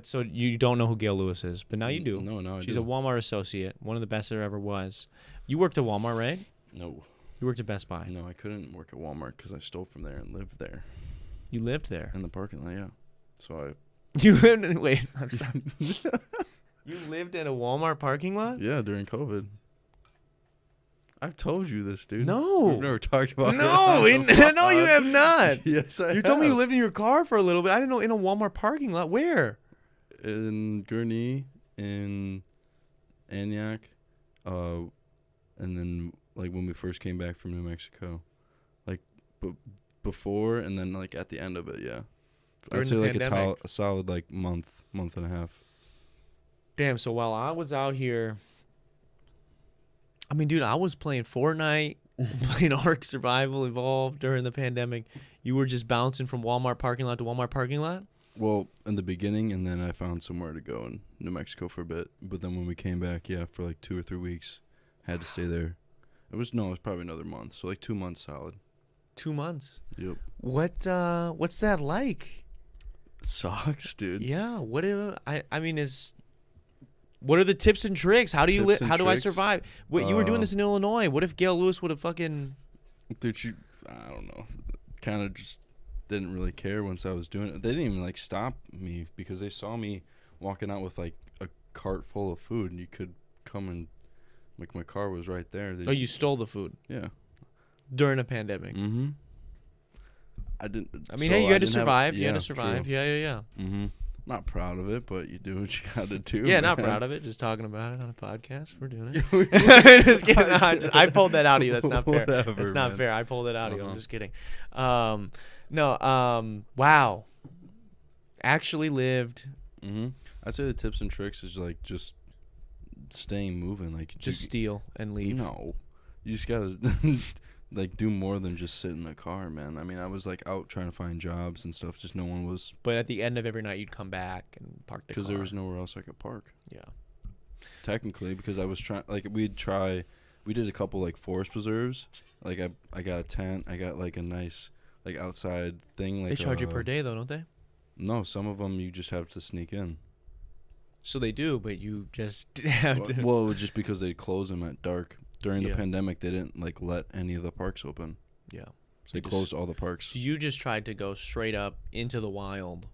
So you don't know who Gail Lewis is, but now you do. No, I She's do. a Walmart associate, one of the best there ever was. You worked at Walmart, right? No. You worked at Best Buy. No, I couldn't work at Walmart because I stole from there and lived there. You lived there. In the parking lot, yeah. So You lived in, wait, I'm sorry. You lived in a Walmart parking lot? yeah, during COVID. I've told you this, dude. No. We've never talked about it. No, no, you have not. Yes, I have. You told me you lived in your car for a little bit. I didn't know in a Walmart parking lot. Where? In Gurnee, in Antioch, and then like when we first came back from New Mexico, like before and then like at the end of it, yeah. During I'd say the like pandemic. a solid like month and a half. Damn, so while I was out here, I mean, dude, I was playing Fortnite, playing Ark Survival Evolved during the pandemic. You were just bouncing from Walmart parking lot to Walmart parking lot? Well, in the beginning, and then I found somewhere to go in New Mexico for a bit. But then when we came back, yeah, for like 2 or 3 weeks, had to stay there. It was probably another month, so like 2 months solid. 2 months. Yep. What's that like? Sucks, dude. Yeah. What are the tips and tricks? How do you live? Tips and How do I tricks? survive? What you were doing this in Illinois? What if Gail Lewis would have fucking? Dude, I don't know. Kind of just didn't really care once I was doing it. They didn't even like stop me because they saw me walking out with like a cart full of food, and you could come and like my car was right there. Oh, you stole the food Yeah. during a pandemic. Mm-hmm. I didn't. I mean, hey, you had to survive. You had to true. survive. Yeah. Mm-hmm. Not proud of it, but you do what you got to do. Yeah, not man. proud of it. Just talking about it on a podcast. We're doing it. Just kidding. No, I pulled that out of you. That's not fair. Whatever, That's not man. fair. I pulled it out of you. I'm Uh-huh. just kidding. Wow. Actually lived. Mm-hmm. I'd say the tips and tricks is like just staying moving. Like Just steal and leave. No, you just gotta like do more than just sit in the car, man. I mean, I was like out trying to find jobs and stuff. Just no one was, But at the end of every night, you'd come back and park the car. because there was nowhere else I could park. Yeah. Technically, because I was trying. Like we did a couple like forest preserves. Like I got a tent. I got like a nice like outside thing. Like They charge you per day, though, don't they? No, some of them you just have to sneak in. So they do, but you just have to. Well, it was just because they closed them at dark. During the Yeah. pandemic, they didn't like let any of the parks open. Yeah. They closed all the parks. So you just tried to go straight up into the wild,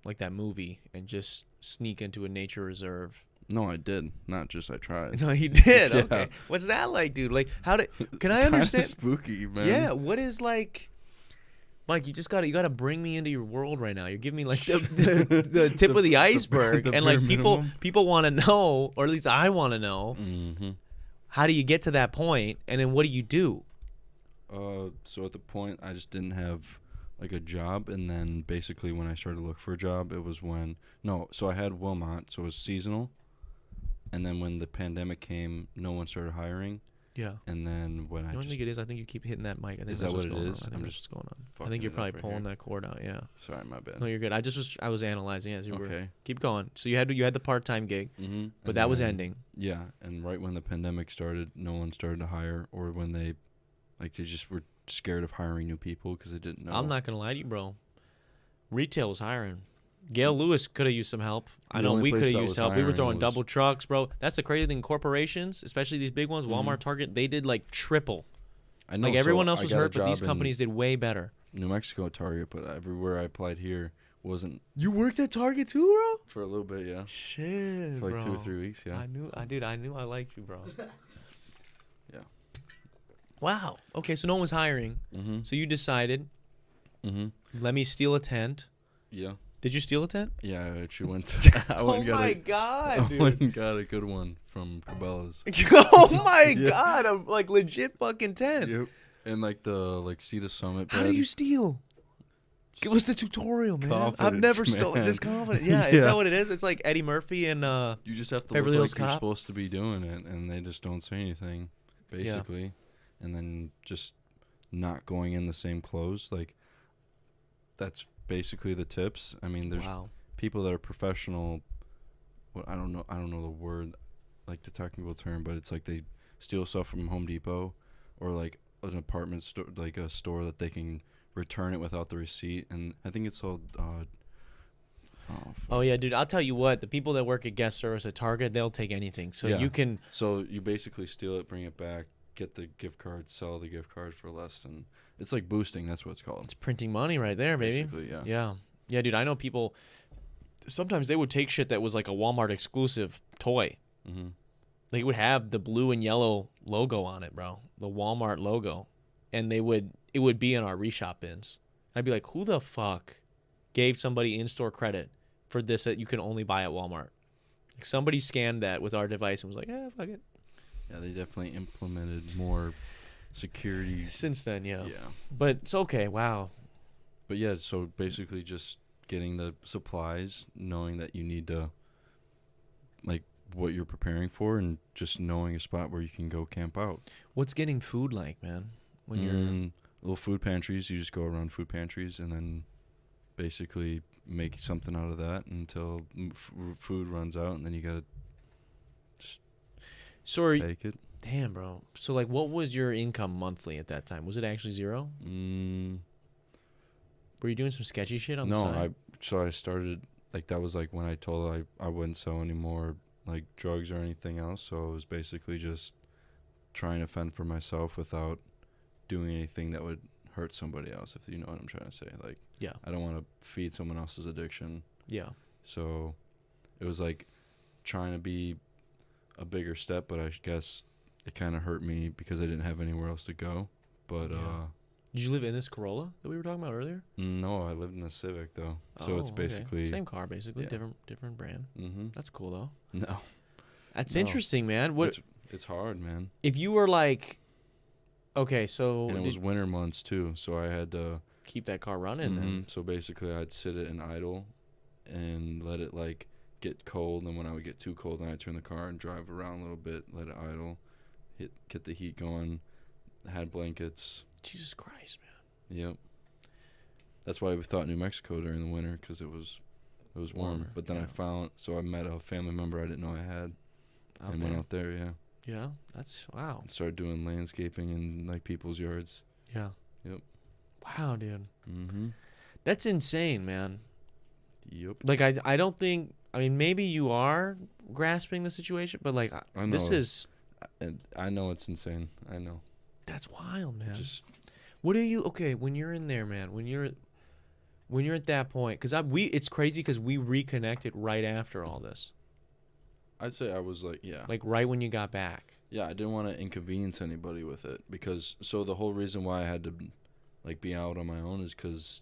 like that movie, and just sneak into a nature reserve. No, I did. Not just I tried. No, you did. Yeah. Okay. What's that like, dude? Like, can I Kinda understand? spooky, man. Yeah. What is like, Mike? You gotta bring me into your world right now. You're giving me like the tip of the iceberg, the and like bare minimum. people want to know, or at least I want to know, Mm-hmm. how do you get to that point, and then what do you do? So at the point, I just didn't have like a job, and then basically when I started to look for a job, it was so I had Wilmot, so it was seasonal, and then when the pandemic came, no one started hiring, Yeah. and then when I don't think it is. I think you keep hitting that mic. I think Is that's that what's what it going is? on. I think I'm that's just what's going on. I fucking think you're it up probably right pulling here. that cord out. Yeah. Sorry, my bad. No, you're good. I was analyzing as you were. Okay. Keep going. So you had the part-time gig, Mm-hmm. but that was ending. Yeah, and right when the pandemic started, no one started to hire, or when they just were scared of hiring new people because they didn't know. I'm not gonna lie to you, bro. Retail was hiring. Gail Lewis could have used some help. I The know only we place could have that used was help. We were hiring throwing was- double trucks, bro. That's the crazy thing. Corporations, especially these big ones, Walmart, Mhm. Target, they did like triple. I know. Like so everyone else I was got a hurt, but these job in companies did way better. New Mexico at Target, but everywhere I applied here wasn't You worked at Target too, bro? for a little bit. Yeah, Shit, for like bro. 2 or 3 weeks. Yeah. I knew I liked you, bro. Yeah. Wow. Okay, so no one was hiring. Mm-hmm. So you decided, Mm-hmm. let me steal a tent. Yeah. Did you steal a tent? Yeah, I actually went to. I went Oh and got my a, god, I went dude. and got a good one from Cabela's. Oh my Yeah. god, a like legit fucking tent. Yep. And like the Cedar Summit. How do bed. you steal? Give us the tutorial, man. I've Confidence, never stolen man. this confidence. Yeah, is Yeah. that what it is? It's like Eddie Murphy and You just have to Beverly look Hills like you're Cop? supposed to be doing it, and they just don't say anything, basically, and then just not going in the same clothes. Like, that's basically the tips. I mean, there's wow. people that are professional. Well, I don't know the word, like the technical term, but it's like they steal stuff from Home Depot or like an apartment store, like a store that they can return it without the receipt, and I think it's called Oh yeah, dude. I'll tell you what. The people that work at guest service at Target, they'll take anything. So Yeah. you can. So you basically steal it, bring it back, get the gift card, sell the gift card for less than. It's like boosting. That's what it's called. It's printing money right there, baby. Basically, yeah. Yeah. Yeah, dude. I know people. Sometimes they would take shit that was like a Walmart exclusive toy. Mm-hmm. They would have the blue and yellow logo on it, bro. The Walmart logo, and it would be in our reshop bins. I'd be like, who the fuck gave somebody in-store credit for this that you can only buy at Walmart? Like somebody scanned that with our device and was like, yeah, fuck it. Yeah, they definitely implemented more security Since then, yeah. Yeah. But it's okay. Wow. But yeah, so basically just getting the supplies, knowing that you need to, like, what you're preparing for, and just knowing a spot where you can go camp out. What's getting food like, man? When you're little food pantries, you just go around food pantries and then basically make something out of that until food runs out, and then you gotta take it. Damn, bro. So like, what was your income monthly at that time? Was it actually zero? Were you doing some sketchy shit on the side? I started, like, that was like when I told her I wouldn't sell any more like drugs or anything else. So it was basically just trying to fend for myself without doing anything that would hurt somebody else, if you know what I'm trying to say. Like, Yeah. I don't want to feed someone else's addiction. Yeah. So it was like trying to be a bigger step, but I guess it kind of hurt me because I didn't have anywhere else to go. But Yeah. Did you live in this Corolla that we were talking about earlier? no, I lived in a Civic though. So it's okay. basically same car, basically. Yeah. Different brand. Mm-hmm. That's cool though. No, That's No. interesting, man. What it's hard, man. if you were like, okay, so And it was winter months too, so I had to keep that car running? And So basically, I'd sit it in idle and let it like get cold. And when I would get too cold, then I'd turn the car and drive around a little bit, let it idle, get the heat going. Had blankets. Jesus Christ, man. Yep. That's why we thought New Mexico during the winter, because it was warm. Warmer, But then yeah. I met a family member I didn't know I had, Out and there. went out there. Yeah. Yeah, that's wow. And started doing landscaping in like people's yards. Yeah. Yep. Wow, dude. Mm-hmm. That's insane, man. Yep. Like I don't think, I mean, maybe you are grasping the situation, but like I know. this is And I know it's insane. I know. that's wild, man. Just What are you okay when you're in there, man? When you're at that point, because it's crazy because we reconnected right after all this, I'd say I was like, yeah. like right when you got back. Yeah, I didn't want to inconvenience anybody with it, because so the whole reason why I had to like be out on my own is because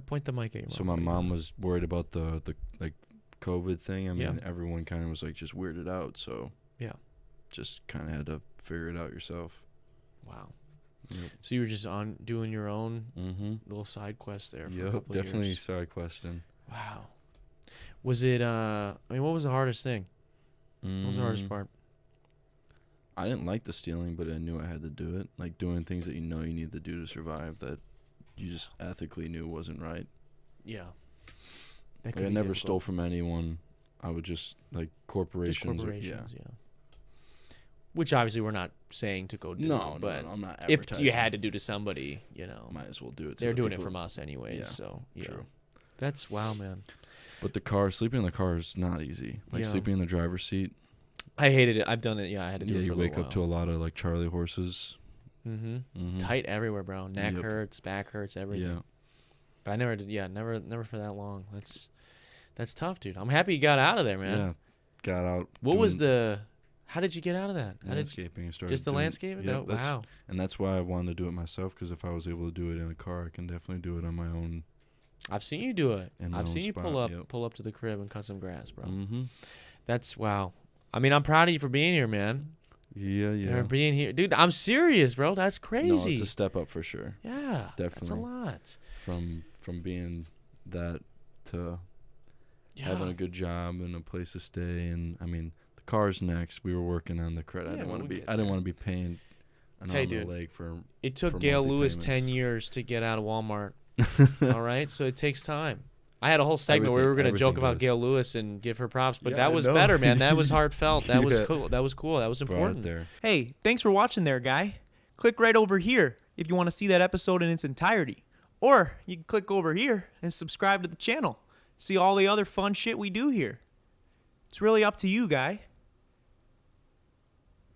Point the mic at your so mom. my mom was worried about the like COVID thing. I mean, Yeah. everyone kind of was like just weirded out, so Yeah. just kind of had to figure it out yourself. Wow. Yep. So you were just on doing your own Mm-hmm. little side quest there for a Yep, couple definitely years. side question. Wow. Was it? I mean, what was the hardest thing? What was the hardest part? I didn't like the stealing, but I knew I had to do it. Like doing things that you know you need to do to survive that you just ethically knew wasn't right. Yeah. Like, I never stole from anyone. I would just like corporations. Just corporations, yeah. Which obviously we're not saying to go do. No, but I'm not if advertising. you had to do to somebody, you know, Might as well do it. To they're the doing it people. from us anyways. Yeah, So yeah, true. that's wow, man. But sleeping in the car is not easy. Like Yeah. sleeping in the driver's seat. I hated it. I've done it. Yeah, I had to do Yeah, it for you a wake little up to a lot of like Charlie horses. Mm-hmm. Mm-hmm. Tight everywhere, bro. Neck Yep. hurts, back hurts, everything. Yeah. But I never did. Yeah, never for that long. That's tough, dude. I'm happy you got out of there, man. Yeah. Got out. What was doing the? How did you get out of that? How did landscaping? And started just the doing- landscaping? Yeah, Oh, wow. And that's why I wanted to do it myself, because if I was able to do it in a car, I can definitely do it on my own. I've seen you do it. In my I've own seen you spot, pull up to the crib and cut some grass, bro. Mm-hmm. That's wow. I mean, I'm proud of you for being here, man. Yeah, yeah. For being here, dude. I'm serious, bro. That's crazy. No, it's a step up for sure. Yeah, That's a Definitely. lot. From being that to Yeah. having a good job and a place to stay, and I mean the car's next. We were working on the credit. Yeah, I didn't want to we'll be. get I didn't there. want to be paying an Hey, arm and dude. a leg for. It took for Gail monthly Lewis 10 payments. years to get out of Walmart. All right, so it takes time. I had a whole segment where we were gonna joke Everything about does. Gail Lewis and give her props, but Yeah, that I was know. better, man. That was heartfelt. That was Yeah. cool. That was cool. That was Brought it important. there. Hey, thanks for watching there, guy. Click right over here if you want to see that episode in its entirety. Or you can click over here and subscribe to the channel. See all the other fun shit we do here. It's really up to you, guy.